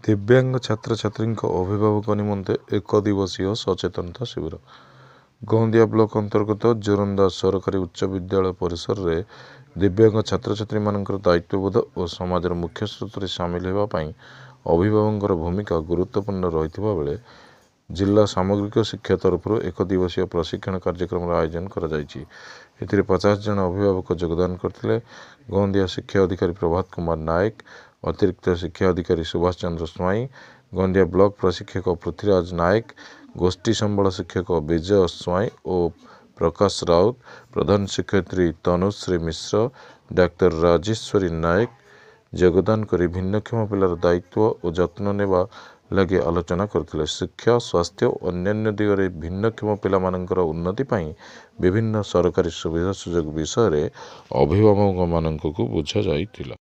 दिव्यांग छात्र छात्री अभिभावक निमंते एक दिवसीय सचेतनता शिविर गोंदिया ब्लॉक अंतर्गत जोरंदा सरकारी उच्च विद्यालय परिसर में दिव्यांग छात्र छात्री मानकर दायित्वबोध और समाज मुख्य स्रोत सामिल होगापी अभिभावक भूमिका गुरुत्वपूर्ण रही बेले जिला सामग्रिक शिक्षा तरफ एक दिवसीय प्रशिक्षण कार्यक्रम आयोजन कर 50 जन अभिभावक योगदान करते। गोंदिया शिक्षा अधिकारी प्रभात कुमार नायक, अतिरिक्त शिक्षा अधिकारी सुभाष चंद्र स्वाई, गोंदिया ब्लॉक प्रशिक्षक पृथ्वीराज नायक, गोष्ठी संबल शिक्षक विजय स्वाई और प्रकाश राउत, प्रधान शिक्षयित्री तनुश्री मिश्र, डाक्टर राजेश्वरी नायक योगदान कर भिन्नक्षम पिलार दायित्व और जत्न नेबा लगे आलोचना करते। शिक्षा स्वास्थ्य और अन्य दिगरे भिन्नक्षम पिला मानकर उन्नति पाई विभिन्न सरकारी सुविधा सुजोग विषय अभिभावक मानक बुझा जाइथिला।